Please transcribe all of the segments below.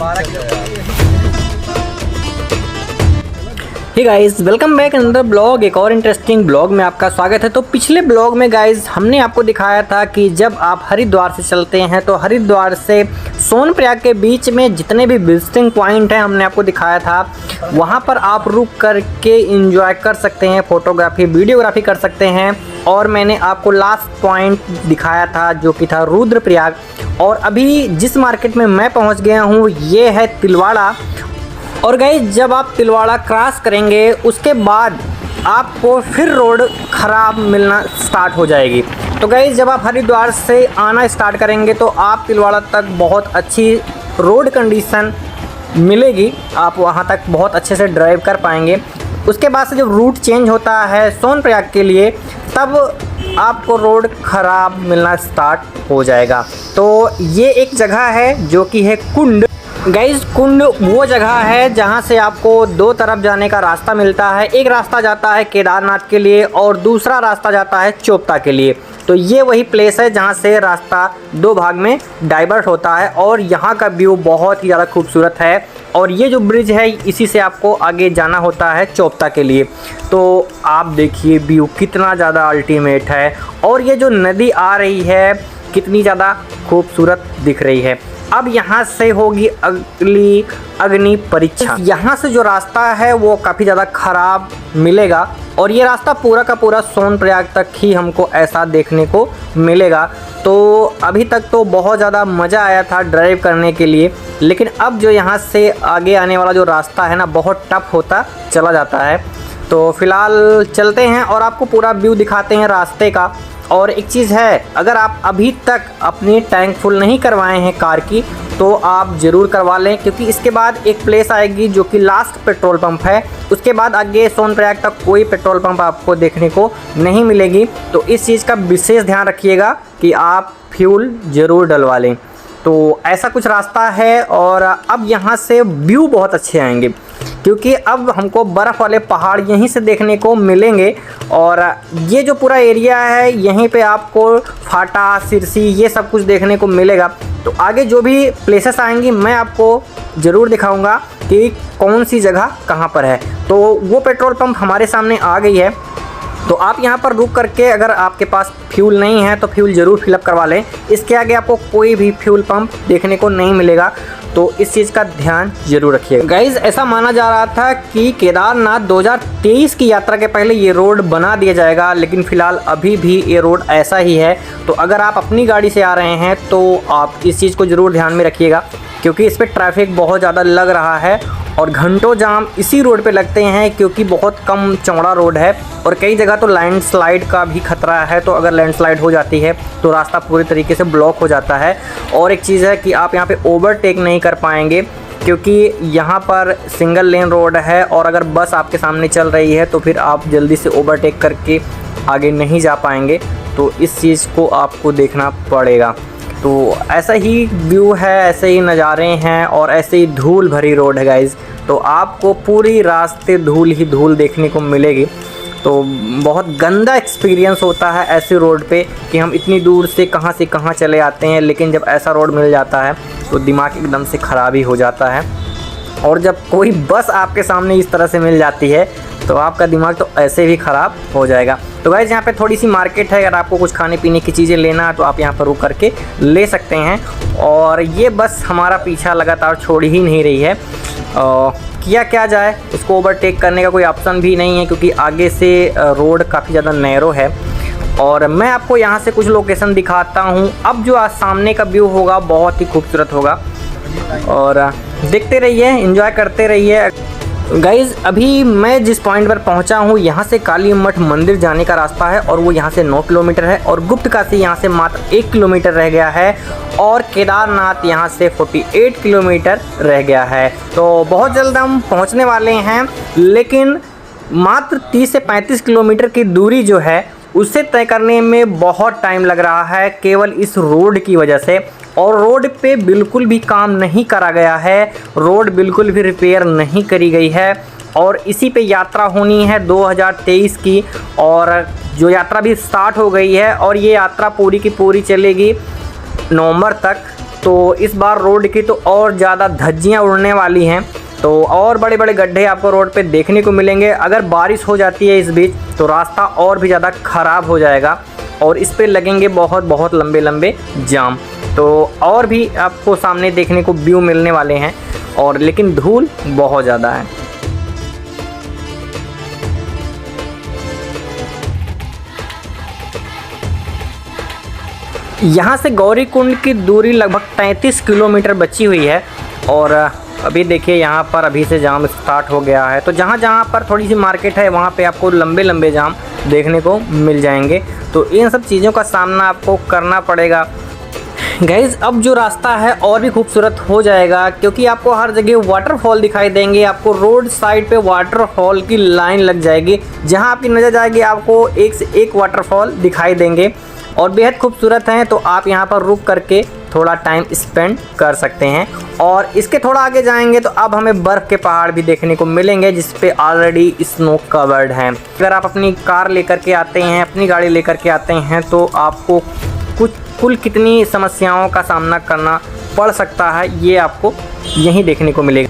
हे guys, welcome back another blog. एक और interesting blog में आपका स्वागत है। तो पिछले ब्लॉग में गाइस हमने आपको दिखाया था कि जब आप हरिद्वार से चलते हैं तो हरिद्वार से सोनप्रयाग के बीच में जितने भी विजिटिंग पॉइंट हैं हमने आपको दिखाया था। वहां पर आप रुक कर के इंजॉय कर सकते हैं, फोटोग्राफी वीडियोग्राफी कर सकते हैं। और मैंने आपको लास्ट पॉइंट दिखाया था जो कि था रुद्रप्रयाग। और अभी जिस मार्केट में मैं पहुँच गया हूँ ये है तिलवाड़ा। और गाइस जब आप तिलवाड़ा क्रॉस करेंगे उसके बाद आपको फिर रोड ख़राब मिलना स्टार्ट हो जाएगी। तो गाइस जब आप हरिद्वार से आना स्टार्ट करेंगे तो आप तिलवाड़ा तक बहुत अच्छी रोड कंडीशन मिलेगी, आप वहां तक बहुत अच्छे से ड्राइव कर पाएंगे। उसके बाद से जब रूट चेंज होता है सोनप्रयाग के लिए तब आपको रोड ख़राब मिलना स्टार्ट हो जाएगा। तो ये एक जगह है जो कि है कुंड। गाइस कुंड वो जगह है जहाँ से आपको दो तरफ जाने का रास्ता मिलता है। एक रास्ता जाता है केदारनाथ के लिए और दूसरा रास्ता जाता है चोपता के लिए। तो ये वही प्लेस है जहाँ से रास्ता दो भाग में डाइवर्ट होता है और यहाँ का व्यू बहुत ही ज़्यादा खूबसूरत है। और ये जो ब्रिज है इसी से आपको आगे जाना होता है चोपता के लिए। तो आप देखिए व्यू कितना ज़्यादा अल्टीमेट है और ये जो नदी आ रही है कितनी ज़्यादा खूबसूरत दिख रही है। अब यहाँ से होगी अगली अग्नि परीक्षा। यहाँ से जो रास्ता है वो काफ़ी ज़्यादा ख़राब मिलेगा और ये रास्ता पूरा का पूरा सोनप्रयाग तक ही हमको ऐसा देखने को मिलेगा। तो अभी तक तो बहुत ज़्यादा मज़ा आया था ड्राइव करने के लिए, लेकिन अब जो यहाँ से आगे आने वाला जो रास्ता है ना बहुत टफ होता चला जाता है। तो फ़िलहाल चलते हैं और आपको पूरा व्यू दिखाते हैं रास्ते का। और एक चीज़ है, अगर आप अभी तक अपनी टैंक फुल नहीं करवाए हैं कार की तो आप ज़रूर करवा लें, क्योंकि इसके बाद एक प्लेस आएगी जो कि लास्ट पेट्रोल पंप है। उसके बाद आगे सोनप्रयाग तक कोई पेट्रोल पंप आपको देखने को नहीं मिलेगी। तो इस चीज़ का विशेष ध्यान रखिएगा कि आप फ्यूल ज़रूर डलवा लें। तो ऐसा कुछ रास्ता है और अब यहाँ से व्यू बहुत अच्छे आएंगे क्योंकि अब हमको बर्फ़ वाले पहाड़ यहीं से देखने को मिलेंगे। और ये जो पूरा एरिया है यहीं पे आपको फाटा, सिरसी ये सब कुछ देखने को मिलेगा। तो आगे जो भी प्लेसेस आएंगी मैं आपको ज़रूर दिखाऊंगा कि कौन सी जगह कहाँ पर है। तो वो पेट्रोल पंप हमारे सामने आ गई है। तो आप यहाँ पर रुक करके अगर आपके पास फ्यूल नहीं है तो फ्यूल ज़रूर फिलअप करवा लें। इसके आगे आपको कोई भी फ्यूल पंप देखने को नहीं मिलेगा, तो इस चीज़ का ध्यान जरूर रखिएगा। गाइज़ ऐसा माना जा रहा था कि केदारनाथ 2023 की यात्रा के पहले ये रोड बना दिया जाएगा, लेकिन फ़िलहाल अभी भी ये रोड ऐसा ही है। तो अगर आप अपनी गाड़ी से आ रहे हैं तो आप इस चीज़ को ज़रूर ध्यान में रखिएगा क्योंकि इस पर ट्रैफिक बहुत ज़्यादा लग रहा है और घंटों जाम इसी रोड पे लगते हैं क्योंकि बहुत कम चौड़ा रोड है और कई जगह तो लैंडस्लाइड का भी खतरा है। तो अगर लैंडस्लाइड हो जाती है तो रास्ता पूरी तरीके से ब्लॉक हो जाता है। और एक चीज़ है कि आप यहाँ पे ओवरटेक नहीं कर पाएंगे क्योंकि यहाँ पर सिंगल लेन रोड है और अगर बस आपके सामने चल रही है तो फिर आप जल्दी से ओवरटेक करके आगे नहीं जा पाएंगे। तो इस चीज़ को आपको देखना पड़ेगा। तो ऐसा ही व्यू है, ऐसे ही नज़ारे हैं और ऐसे ही धूल भरी रोड है गाइज़। तो आपको पूरी रास्ते धूल ही धूल देखने को मिलेगी। तो बहुत गंदा एक्सपीरियंस होता है ऐसे रोड पे कि हम इतनी दूर से कहाँ चले आते हैं, लेकिन जब ऐसा रोड मिल जाता है तो दिमाग एकदम से ख़राब ही हो जाता है। और जब कोई बस आपके सामने इस तरह से मिल जाती है तो आपका दिमाग तो ऐसे भी ख़राब हो जाएगा। तो गाइज़ यहाँ पे थोड़ी सी मार्केट है, अगर आपको कुछ खाने पीने की चीज़ें लेना है तो आप यहाँ पर रुक करके ले सकते हैं। और ये बस हमारा पीछा लगातार छोड़ ही नहीं रही है। किया क्या जाए, इसको ओवरटेक करने का कोई ऑप्शन भी नहीं है क्योंकि आगे से रोड काफ़ी ज़्यादा नैरो है। और मैं आपको यहाँ से कुछ लोकेशन दिखाता हूँ। अब जो आज सामने का व्यू होगा बहुत ही खूबसूरत होगा और देखते रहिए, एंजॉय करते रहिए। गाइज़ अभी मैं जिस पॉइंट पर पहुंचा हूं यहाँ से काली मठ मंदिर जाने का रास्ता है और वो यहाँ से 9 किलोमीटर है और गुप्तकाशी यहाँ से मात्र 1 किलोमीटर रह गया है और केदारनाथ यहाँ से 48 किलोमीटर रह गया है। तो बहुत जल्द हम पहुँचने वाले हैं, लेकिन मात्र 30 से 35 किलोमीटर की दूरी जो है उसे तय करने में बहुत टाइम लग रहा है केवल इस रोड की वजह से। और रोड पे बिल्कुल भी काम नहीं करा गया है, रोड बिल्कुल भी रिपेयर नहीं करी गई है और इसी पे यात्रा होनी है 2023 की। और जो यात्रा भी स्टार्ट हो गई है और ये यात्रा पूरी की पूरी चलेगी नवंबर तक। तो इस बार रोड की तो और ज़्यादा धज्जियाँ उड़ने वाली हैं। तो और बड़े बड़े गड्ढे आपको रोड पे देखने को मिलेंगे। अगर बारिश हो जाती है इस बीच तो रास्ता और भी ज़्यादा ख़राब हो जाएगा और इस पे लगेंगे बहुत बहुत लंबे लंबे जाम। तो और भी आपको सामने देखने को व्यू मिलने वाले हैं और लेकिन धूल बहुत ज़्यादा है। यहाँ से गौरीकुंड की दूरी लगभग 33 किलोमीटर बची हुई है और अभी देखिए यहाँ पर अभी से जाम स्टार्ट हो गया है। तो जहाँ जहाँ पर थोड़ी सी मार्केट है वहाँ पे आपको लंबे लंबे जाम देखने को मिल जाएंगे। तो इन सब चीज़ों का सामना आपको करना पड़ेगा। गाइज़ अब जो रास्ता है और भी खूबसूरत हो जाएगा क्योंकि आपको हर जगह वाटरफॉल दिखाई देंगे। आपको रोड साइड पे वाटरफॉल की लाइन लग जाएगी, जहाँ आपकी नज़र जाएगी आपको एक से एक वाटरफॉल दिखाई देंगे और बेहद खूबसूरत हैं। तो आप यहाँ पर रुक करके थोड़ा टाइम स्पेंड कर सकते हैं। और इसके थोड़ा आगे जाएंगे तो अब हमें बर्फ़ के पहाड़ भी देखने को मिलेंगे जिस पे ऑलरेडी स्नो कवर्ड हैं। अगर आप अपनी कार लेकर के आते हैं, अपनी गाड़ी लेकर के आते हैं तो आपको कुल कितनी समस्याओं का सामना करना पड़ सकता है ये आपको यहीं देखने को मिलेगा।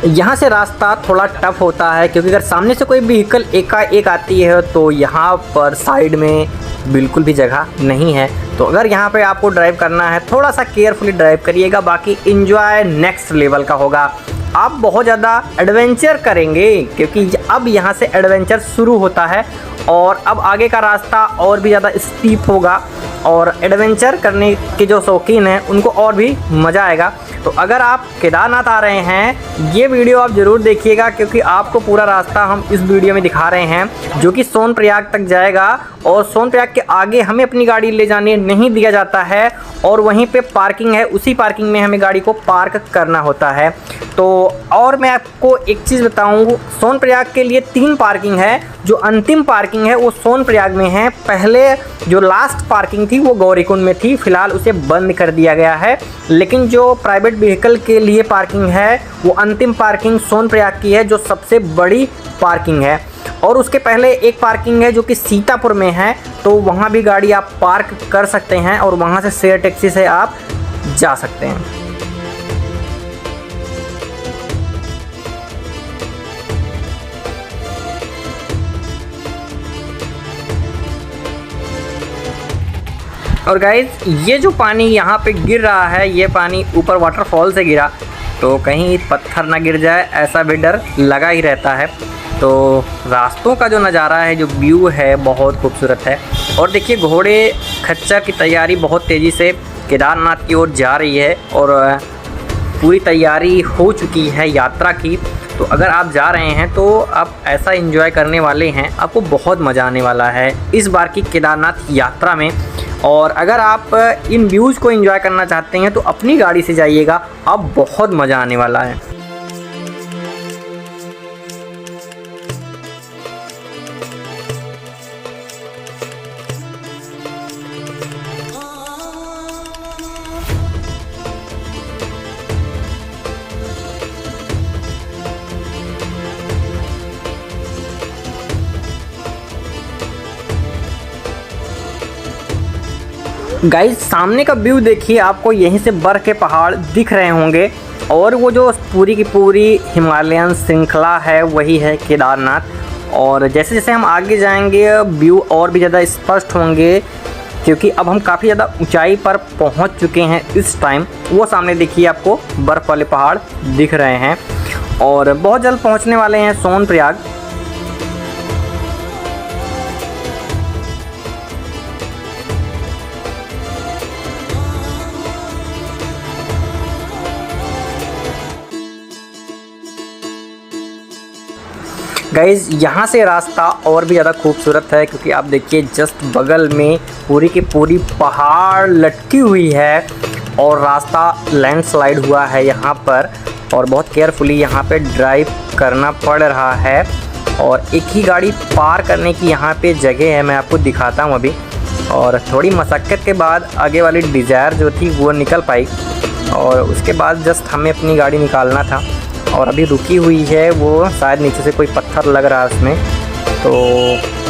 यहाँ से रास्ता थोड़ा टफ होता है क्योंकि अगर सामने से कोई व्हीकल एकाएक आती है तो यहाँ पर साइड में बिल्कुल भी जगह नहीं है। तो अगर यहाँ पे आपको ड्राइव करना है थोड़ा सा केयरफुली ड्राइव करिएगा, बाकी एंजॉय नेक्स्ट लेवल का होगा। आप बहुत ज़्यादा एडवेंचर करेंगे क्योंकि अब यहाँ से एडवेंचर शुरू होता है और अब आगे का रास्ता और भी ज़्यादा स्टीप होगा और एडवेंचर करने के जो शौकीन हैं उनको और भी मज़ा आएगा। तो अगर आप केदारनाथ आ रहे हैं ये वीडियो आप ज़रूर देखिएगा क्योंकि आपको पूरा रास्ता हम इस वीडियो में दिखा रहे हैं जो कि सोनप्रयाग तक जाएगा और सोनप्रयाग के आगे हमें अपनी गाड़ी ले जाने नहीं दिया जाता है और वहीं पे पार्किंग है, उसी पार्किंग में हमें गाड़ी को पार्क करना होता है। तो और मैं आपको एक चीज़ बताऊँ, सोनप्रयाग के लिए 3 पार्किंग है। जो अंतिम पार्किंग है वो सोनप्रयाग में है। पहले जो लास्ट पार्किंग थी वो गौरीकुंड में थी, फ़िलहाल उसे बंद कर दिया गया है। लेकिन जो प्राइवेट व्हीकल के लिए पार्किंग है वो अंतिम पार्किंग सोनप्रयाग की है जो सबसे बड़ी पार्किंग है। और उसके पहले एक पार्किंग है जो कि सीतापुर में है, तो वहाँ भी गाड़ी आप पार्क कर सकते हैं और वहाँ से शेयर टैक्सी से आप जा सकते हैं। और गाइज ये जो पानी यहाँ पे गिर रहा है ये पानी ऊपर वाटरफॉल से गिरा, तो कहीं पत्थर ना गिर जाए ऐसा भी डर लगा ही रहता है। तो रास्तों का जो नज़ारा है, जो व्यू है बहुत खूबसूरत है। और देखिए घोड़े खच्चर की तैयारी बहुत तेज़ी से केदारनाथ की ओर जा रही है और पूरी तैयारी हो चुकी है यात्रा की। तो अगर आप जा रहे हैं तो आप ऐसा एंजॉय करने वाले हैं, आपको बहुत मज़ा आने वाला है इस बार की केदारनाथ यात्रा में। और अगर आप इन व्यूज़ को एंजॉय करना चाहते हैं तो अपनी गाड़ी से जाइएगा, अब बहुत मज़ा आने वाला है। गाइस सामने का व्यू देखिए, आपको यहीं से बर्फ़ के पहाड़ दिख रहे होंगे और वो जो पूरी की पूरी हिमालयन श्रृंखला है वही है केदारनाथ। और जैसे जैसे हम आगे जाएंगे व्यू और भी ज़्यादा स्पष्ट होंगे क्योंकि अब हम काफ़ी ज़्यादा ऊंचाई पर पहुंच चुके हैं इस टाइम। वो सामने देखिए आपको बर्फ़ वाले पहाड़ दिख रहे हैं और बहुत जल्द पहुँचने वाले हैं सोनप्रयाग। गाइज़ यहाँ से रास्ता और भी ज़्यादा खूबसूरत है क्योंकि आप देखिए जस्ट बगल में पूरी की पूरी पहाड़ लटकी हुई है और रास्ता लैंडस्लाइड हुआ है यहाँ पर और बहुत केयरफुली यहाँ पे ड्राइव करना पड़ रहा है। और एक ही गाड़ी पार करने की यहाँ पे जगह है, मैं आपको दिखाता हूँ अभी। और थोड़ी मशक्क़त के बाद आगे वाली डिज़ायर जो थी वो निकल पाई और उसके बाद जस्ट हमें अपनी गाड़ी निकालना था और अभी रुकी हुई है, वो शायद नीचे से कोई पत्थर लग रहा है उसमें। तो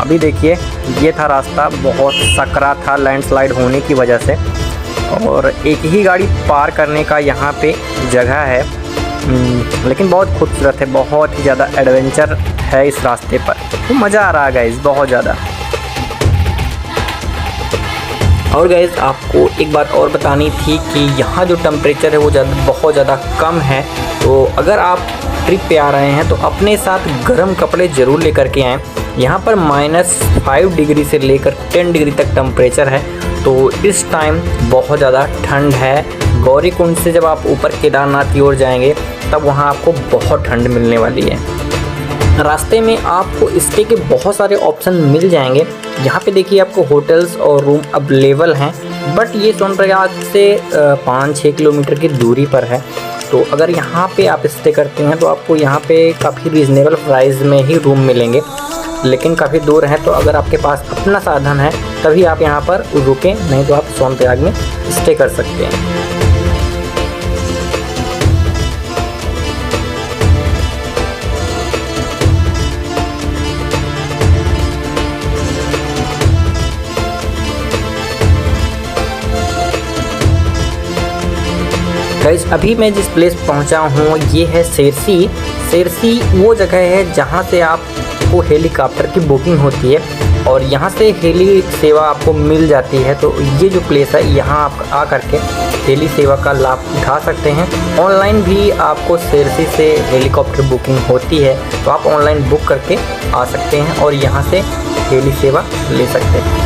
अभी देखिए ये था रास्ता, बहुत सकरा था लैंडस्लाइड होने की वजह से, और एक ही गाड़ी पार करने का यहाँ पे जगह है। लेकिन बहुत खूबसूरत है, बहुत ही ज़्यादा एडवेंचर है इस रास्ते पर, तो मज़ा आ रहा है गाइस बहुत ज़्यादा। और गाइस आपको एक बात और बतानी थी कि यहाँ जो टेम्परेचर है वो बहुत ज़्यादा कम है, तो अगर आप ट्रिप पे आ रहे हैं तो अपने साथ गर्म कपड़े ज़रूर लेकर के आएँ। यहाँ पर -5 डिग्री से लेकर 10 डिग्री तक टेम्परेचर है, तो इस टाइम बहुत ज़्यादा ठंड है। गौरीकुंड से जब आप ऊपर केदारनाथ की ओर जाएंगे तब वहाँ आपको बहुत ठंड मिलने वाली है। रास्ते में आपको स्टे के बहुत सारे ऑप्शन मिल जाएंगे। यहाँ पे देखिए आपको होटल्स और रूम अवेलेबल हैं, बट ये सोनप्रयाग से 5-6 किलोमीटर की दूरी पर है। तो अगर यहाँ पे आप स्टे करते हैं तो आपको यहाँ पे काफ़ी रीज़नेबल प्राइस में ही रूम मिलेंगे, लेकिन काफ़ी दूर है, तो अगर आपके पास अपना साधन है तभी आप यहाँ पर रुकें, नहीं तो आप सोनप्रयाग में स्टे कर सकते हैं। गाइस अभी मैं जिस प्लेस पहुंचा हूं ये है सेरसी। सेरसी वो जगह है जहां से आपको हेलीकॉप्टर की बुकिंग होती है और यहां से हेली सेवा आपको मिल जाती है। तो ये जो प्लेस है यहाँ आप आ करके हेली सेवा का लाभ उठा सकते हैं। ऑनलाइन भी आपको सेरसी से हेलीकॉप्टर बुकिंग होती है, तो आप ऑनलाइन बुक करके आ सकते हैं और यहाँ से हेली सेवा ले सकते हैं।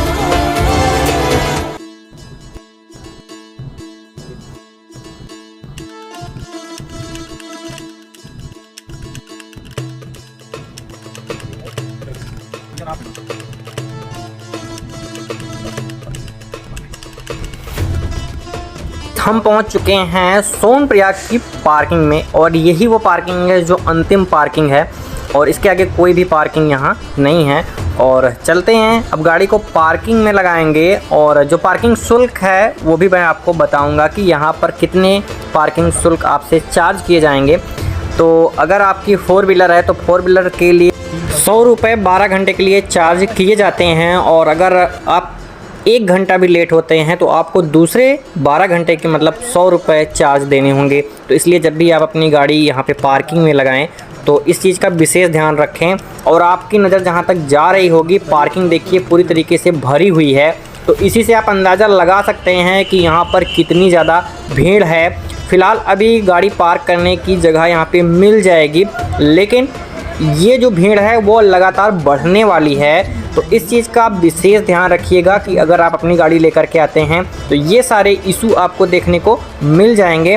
हम पहुंच चुके हैं सोनप्रयाग की पार्किंग में, और यही वो पार्किंग है जो अंतिम पार्किंग है, और इसके आगे कोई भी पार्किंग यहाँ नहीं है। और चलते हैं अब गाड़ी को पार्किंग में लगाएंगे, और जो पार्किंग शुल्क है वो भी मैं आपको बताऊंगा कि यहाँ पर कितने पार्किंग शुल्क आपसे चार्ज किए जाएंगे। तो अगर आपकी 4 व्हीलर है तो 4 व्हीलर के लिए 100 रुपये 12 घंटे के लिए चार्ज किए जाते हैं, और अगर आप 1 घंटा भी लेट होते हैं तो आपको दूसरे 12 घंटे के मतलब 100 रुपये चार्ज देने होंगे। तो इसलिए जब भी आप अपनी गाड़ी यहाँ पे पार्किंग में लगाएं तो इस चीज़ का विशेष ध्यान रखें। और आपकी नज़र जहाँ तक जा रही होगी, पार्किंग देखिए पूरी तरीके से भरी हुई है, तो इसी से आप अंदाज़ा लगा सकते हैं कि यहाँ पर कितनी ज़्यादा भीड़ है। फ़िलहाल अभी गाड़ी पार्क करने की जगह यहाँ पे मिल जाएगी, लेकिन ये जो भीड़ है वो लगातार बढ़ने वाली है। तो इस चीज़ का विशेष ध्यान रखिएगा कि अगर आप अपनी गाड़ी लेकर के आते हैं तो ये सारे इशू आपको देखने को मिल जाएंगे।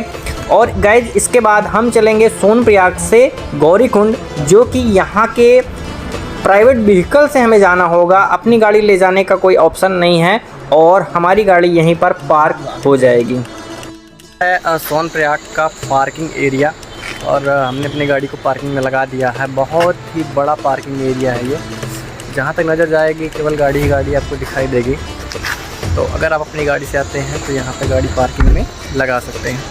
और गाइज इसके बाद हम चलेंगे सोनप्रयाग से गौरीकुंड, जो कि यहाँ के प्राइवेट व्हीकल से हमें जाना होगा, अपनी गाड़ी ले जाने का कोई ऑप्शन नहीं है, और हमारी गाड़ी यहीं पर पार्क हो जाएगी। सोनप्रयाग का पार्किंग एरिया, और हमने अपनी गाड़ी को पार्किंग में लगा दिया है। बहुत ही बड़ा पार्किंग एरिया है ये, जहाँ तक नज़र जाएगी केवल गाड़ी ही गाड़ी आपको दिखाई देगी। तो अगर आप अपनी गाड़ी से आते हैं तो यहाँ पे गाड़ी पार्किंग में लगा सकते हैं।